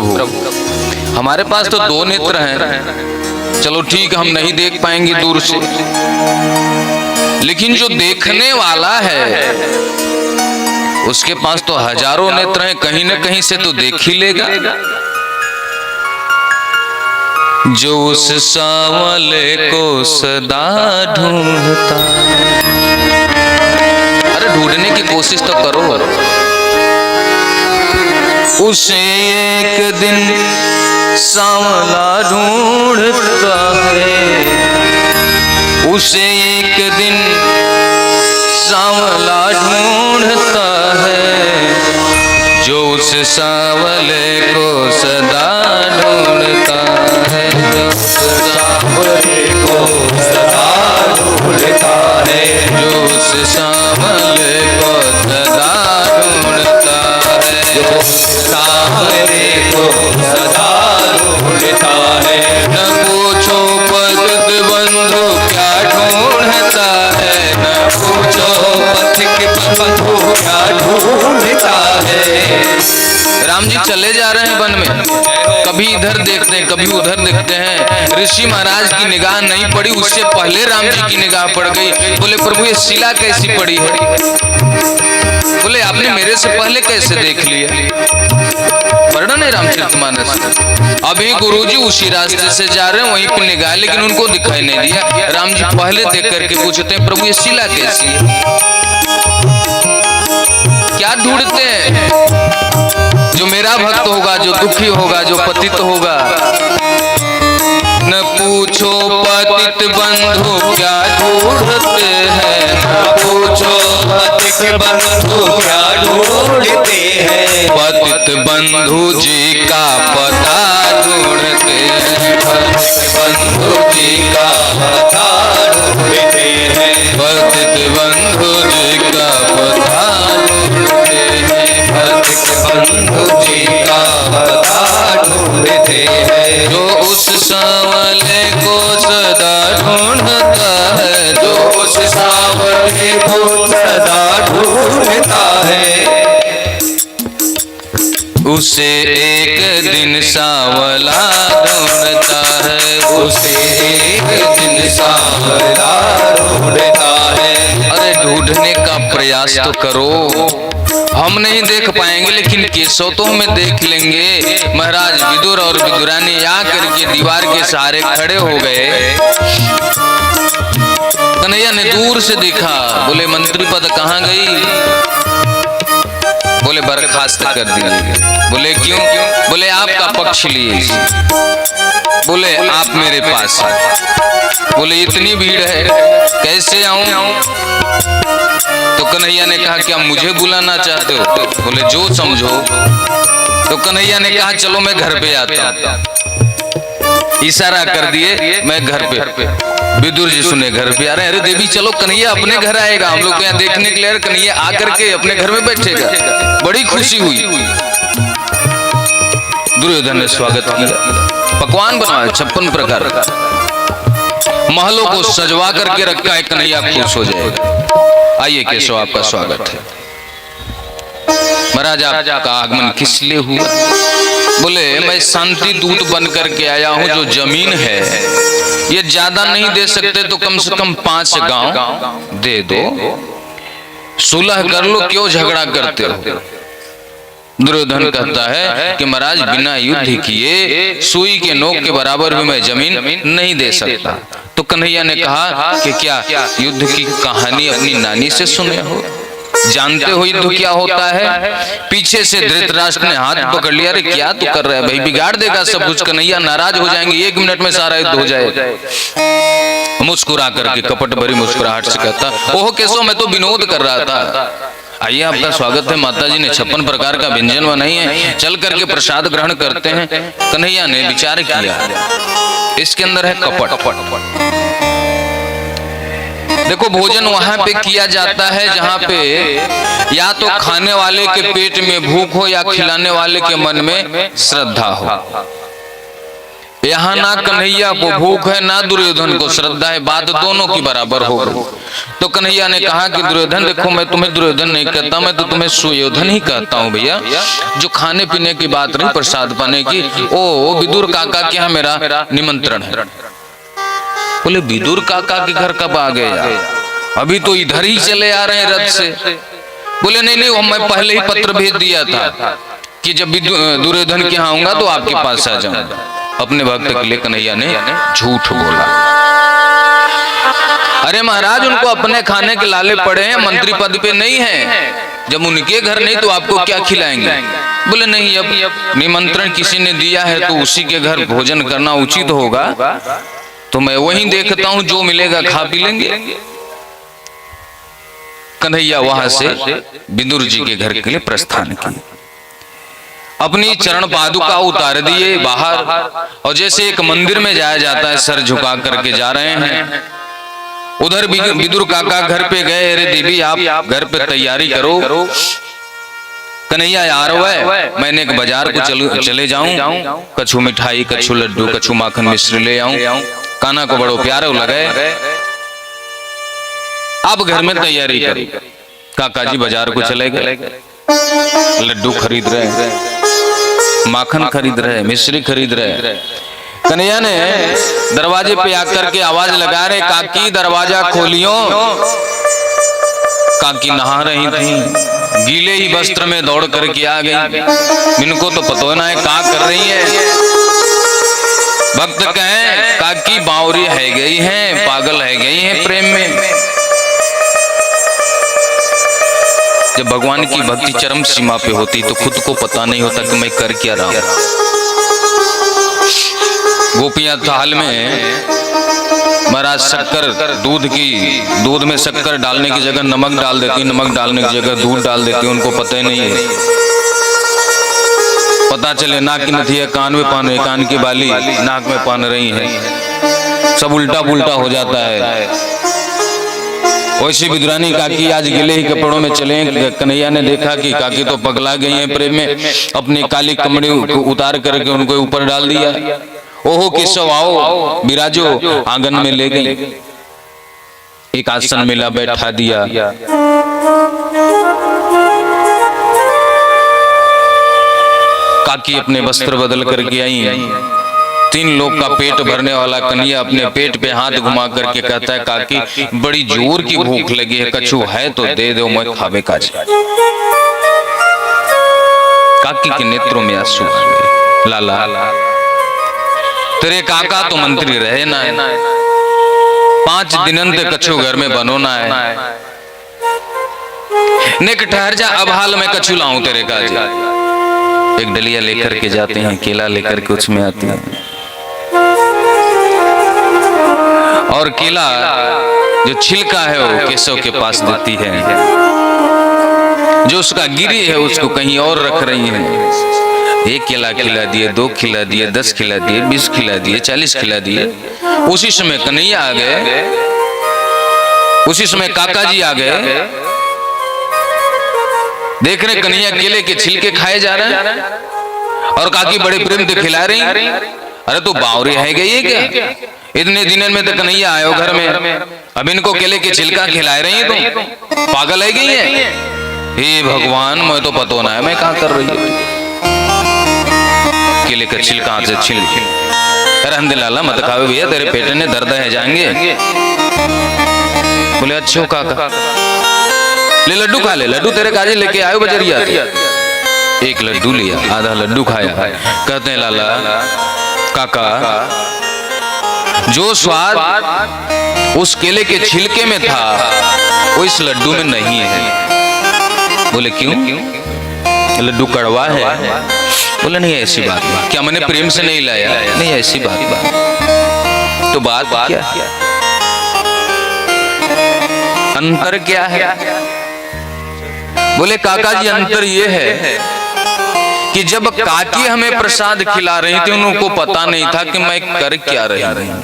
प्रभु हमारे पास तो दो नेत्र हैं, चलो ठीक हम नहीं देख पाएंगे दूर से, लेकिन जो देखने वाला है उसके पास तो हजारों नेत्र हैं, कहीं न कहीं से तो देख ही लेगा। जो उस सांवले को सदा ढूंढता, अरे ढूंढने की कोशिश तो करो। उसे एक दिन सांवला ढूंढता है, उसे एक दिन सांवला ढूंढता है, जो उस सांवले को सदा ढूंढता है, जो उस सांवले को सदा ढूंढता है, जो उस सांवले को सदा ढूंढता है, जो उस सांवले को सदा ढूंढता है। न पूछो पतित बंधु क्या ढूंढता है, न पूछो पथिक बंधु क्या ढूंढता है। राम जी चले जा रहे हैं वन में, कभी इधर देखते हैं कभी उधर देखते हैं, ऋषि महाराज की निगाह नहीं पड़ी, उससे पहले राम जी की निगाह पड़ गई। बोले प्रभु ये शिला कैसी पड़ी है? बोले आपने मेरे से पहले कैसे देख लिया? वर्णन है रामचरितमानस। अभी गुरुजी उसी रास्ते से जा रहे हैं, वहीं पर निगाह, लेकिन उनको दिखाई नहीं दिया। राम जी पहले देख करके पूछते हैं प्रभु ये शिला कैसी है? क्या ढूंढते हैं? जो मेरा भक्त होगा, जो दुखी होगा, जो पतित होगा। न पूछो पतित बंधु क्या ढूंढते हैं, न पूछो पतित बंधु क्या ढूंढते हैं, पतित बंधु जी का पता ढूंढते हैं, पतित बंधु जी का पता ढूंढते हैं, पतित बंधु जी का पता ढूंढते हैं, पतित बंधु जी का पता ढूंढते हैं। जो उस सांवले को सदा ढूंढता है, जो उस सांवले को सदा ढूंढता है, उसे एक दिन सांवला ढूंढता है, उसे एक दिन सांवला ढूंढता है। अरे ढूंढने का प्रयास तो करो, हम नहीं देख पाएंगे लेकिन केशव तो हमें देख लेंगे। महाराज विदुर और विदुरानी आकर के दीवार के सहारे खड़े हो गए। कन्हैया ने दूर से देखा, बोले मंत्री पद कहाँ गई? बोले बर्खास्त कर दिया। बोले क्यों? बोले आपका पक्ष लिए। बोले आप मेरे पास। बोले इतनी भीड़ है कैसे आऊं? तो कन्हैया ने कहा क्या मुझे बुलाना चाहते हो? बोले जो समझो। तो कन्हैया ने कहा चलो मैं घर पे आता हूं। इशारा कर दिए मैं घर पे। विदुर जी सुने घर पे आ रहे हैं। अरे देवी चलो कन्हैया अपने घर आएगा, हम लोग यहाँ देखने के लिए। कन्हैया आकर के अपने घर में बैठेगा। बड़ी खुशी हुई। दुर्योधन ने स्वागत किया, पकवान बनाए 56 प्रकार, महलों को सजवा करके रखा है। कन्हैया खुश हो जाएगा। आइए केशव आपका स्वागत है। महाराज आपका आगमन किस लिए हुआ? बोले मैं शांति दूत बन करके आया हूं। जो जमीन है ये ज्यादा नहीं दे सकते तो कम से कम 5 गांव दे दो, सुलह कर लो, क्यों झगड़ा करते हो? दुर्योधन कहता है कि महाराज बिना युद्ध किए सुई के नोक के बराबर भी मैं जमीन नहीं दे सकता। तो कन्हैया ने कहा कि क्या युद्ध की कहानी अपनी नानी से सुने हो? जानते हो युद्ध क्या होता है? पीछे से धृतराष्ट्र ने हाथ पकड़ लिया। अरे क्या तू कर रहा है भाई, बिगाड़ देगा सब कुछ। कन्हैया नाराज हो जाएंगे, 1 मिनट में सारा युद्ध हो जाएगा। मुस्कुरा करके कपट भरी मुस्कुराहट से कहता ओह केशव मैं तो विनोद कर रहा था। आइए आपका स्वागत है। माता जी ने 56 प्रकार का व्यंजन बनाई है, चल करके प्रसाद ग्रहण करते हैं। कन्हैया ने विचार किया इसके अंदर है कपट। देखो भोजन वहां पे किया जाता है जहां पे या तो खाने वाले के पेट में भूख हो या खिलाने वाले के मन में श्रद्धा हो। यहाँ ना कन्हैया को भूख है ना दुर्योधन को श्रद्धा है, बात दोनों की बराबर हो गई। तो कन्हैया ने कहा कि दुर्योधन देखो, मैं तुम्हें दुर्योधन नहीं कहता, मैं तो तुम्हें सुयोधन ही कहता हूँ भैया। जो खाने पीने की बात रही प्रसाद पाने की, ओ विदुर काका के यहाँ मेरा निमंत्रण है। बोले विदुर काका के घर कब आ गए? अभी तो इधर ही चले आ रहे हैं रथ से। बोले नहीं नहीं, मैं पहले ही पत्र भेज दिया था कि जब भी दुर्योधन के यहाँ आऊंगा तो आपके पास आ जाऊंगा। अपने भक्त के लिए कन्हैया ने झूठ बोला। अरे महाराज, उनको अपने खाने के लाले पड़े हैं, मंत्री पद पे नहीं है, जब उनके घर नहीं तो आपको क्या खिलाएंगे? बोले नहीं, अब निमंत्रण किसी ने दिया है तो उसी के घर भोजन करना उचित होगा, तो मैं वहीं देखता हूं, जो मिलेगा खा पी लेंगे। कन्हैया वहां से विदुर जी के घर के लिए प्रस्थान किए। अपनी चरण पादुका उतार दिए बाहर, और जैसे एक मंदिर में जाया जाता है सर झुका करके जा रहे हैं, उधर विदुर काका घर पे गए। अरे देवी, आप घर पे तैयारी करो, कन्हैया आ रहा है, मैंने एक बाजार को चले जाऊं, कछु मिठाई, कछु लड्डू, कछु माखन मिश्री ले आऊं, काना को बड़ो प्यारे लगे, आप घर में तैयारी करो। काका जी बाजार को चले गए, लड्डू खरीद रहे, माखन खरीद रहे, मिश्री खरीद रहे। कन्हैया ने दरवाजे पे आकर के आवाज लगा रहे, काकी दरवाजा खोलियो। काकी नहा रही थी, गीले ही वस्त्र में दौड़ करके आ गई। इनको तो पता ना है क्या कर रही है। भक्त कहें, काकी बावरी है गई है, पागल है गई है प्रेम में। जब भगवान की भक्ति चरम सीमा पे होती तो खुद को पता नहीं होता कि मैं कर क्या रहा हूं। गोपियां थाल में महाराज शक्कर, दूध में शक्कर डालने की जगह नमक डाल देती, नमक डालने की जगह दूध डाल देती, उनको पता ही नहीं है। पता चले नाक की नथिया कान में पान, कान की बाली नाक में पान रही है, सब उल्टा पुल्टा हो जाता है। वैसी विदुरानी काकी आज गिले ही कपड़ों में चले। कन्हैया ने देखा कि काकी तो पगला गई हैं प्रेम में, अपनी काली कमड़ी उतार करके उनको ऊपर डाल दिया। ओहो केशव आओ, विराजो, आंगन में ले गई, एक आसन मिला, बैठा दिया। काकी अपने वस्त्र बदल करके आई। 3 लोग का पेट भरने वाला कन्हैया अपने पेट पे हाथ घुमा करके कहता है, काकी बड़ी जोर की भूख लगी है, कछु है तो दे दो, मैं खावे काज। काकी के नेत्रों में आंसू आ गए। लाला, तेरे काका तो मंत्री रहे ना, 5 दिन तक कछु घर में बनो ना है, नेक ठहर जा, अब हाल में कछु लाऊं तेरे काज। एक डलिया लेकर के जाते हैं, केला लेकर के उसमें आती है, और केला जो छिलका है वो केशव के पास देती है, जो उसका गिरी है उसको कहीं और रख रही है। 1 केला खिला दिए, 2 खिला दिए, 10 खिला दिए, 20 खिला दिए, 40 खिला दिए। उसी समय कन्हैया आ गए, उसी समय काका जी आ गए। देख रहे कन्हैया केले के छिलके खाए जा रहे हैं और काकी बड़े प्रेम से खिला रही। अरे तो बावरी है गई है क्या? इतने दिनों में तो कन्हैया आयो घर में, अब इनको केले के छिलका खिला रही है, तुम पागल है गई है? हे भगवान, मैं तो पता ना है मैं क्या कर रही है। केले का छिलका से छिल, रहने लाला मत खाओ भैया, तेरे पेट में दर्द है जाएंगे। बोले अच्छो काका, ले लड्डू खा ले, लड्डू तेरे काजे लेके आयो बजरिया। 1 लड्डू लिया, आधा लड्डू खाया। कहते हैं लाला काका, जो स्वाद उस केले के छिलके में था वो इस लड्डू में नहीं है। बोले क्यों? लड्डू कड़वा है। बोले नहीं ऐसी बात, क्या मैंने प्रेम से नहीं लाया? नहीं ऐसी बात। तो बात क्या है? अंतर क्या है? बोले काका जी अंतर ये है कि जब काकी हमें प्रसाद खिला रही थी उनको पता नहीं था कि मैं कर क्या रही हूं।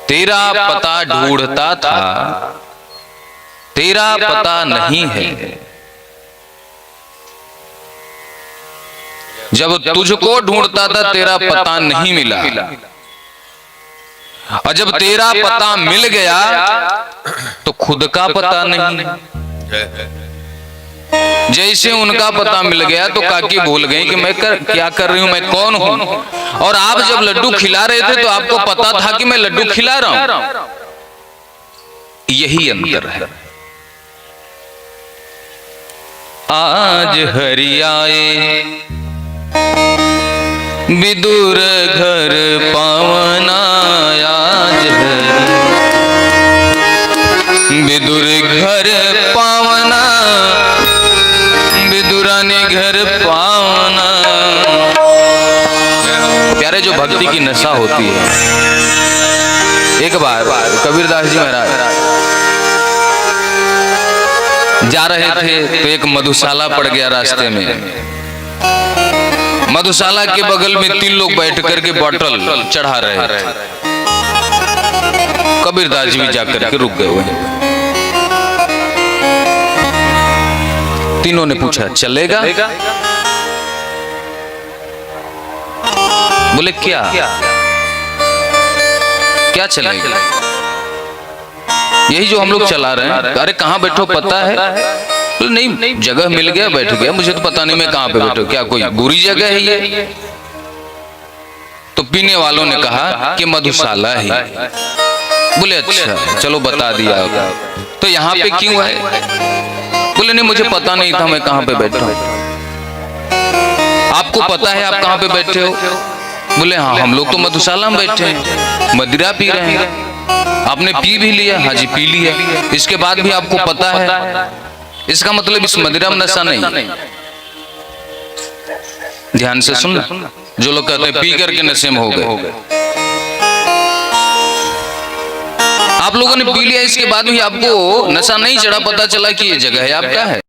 तेरा पता ढूंढता था, तेरा पता नहीं है। जब तुझको ढूंढता था तेरा पता नहीं मिला, और जब तेरा पता मिल गया तो खुद का पता नहीं। जैसे उनका पता मिल गया तो काकी भूल गई कि मैं क्या कर रही हूं, मैं कौन हूं। और आप जब लड्डू खिला रहे थे तो आपको पता था कि मैं लड्डू खिला रहा हूं। यही अंतर है। आज हरि आए विदुर घर पावना, आज हरि विदुर घर पावना, विदुरानी घर पावना। प्यारे, जो भक्ति की नशा होती है, एक बार कबीरदास जी महाराज जा रहे थे तो एक मधुशाला पड़ गया रास्ते में। मधुशाला के बगल में 3 लोग बैठ करके बोतल चढ़ा रहे थे। कबीरदास जी भी जाकर के रुक गए हुए। तीनों ने पूछा चलेगा? बोले क्या क्या चलेगा? यही जो हम लोग चला रहे हैं। अरे कहाँ बैठो पता है? बोले नहीं, जगह मिल गया बैठ गया, मुझे तो पता नहीं मैं कहाँ पे बैठो। क्या कोई बुरी जगह है ये? तो पीने वालों ने कहा कि मधुशाला है। बोले अच्छा चलो बता दिया। तो यहाँ पे क्यों है? बोले नहीं, मुझे पता नहीं था मैं कहाँ पे बैठा हूँ। आपको पता है आप कहाँ पे बैठे हो? बोले हाँ, हम लोग तो मधुशाला में बैठे हैं, मदिरा पी रहे हैं। आपने पी भी लिया? हाँ जी पी लिया। इसके बाद भी आपको पता है? इसका मतलब इस मदिरा में नशा नहीं। ध्यान से सुन, जो लोग कहते हैं पी करके नशे में हो गए, आप लोगों ने पी लिया, इसके बाद भी आपको नशा नहीं चढ़ा, पता चला कि ये जगह है आपका है।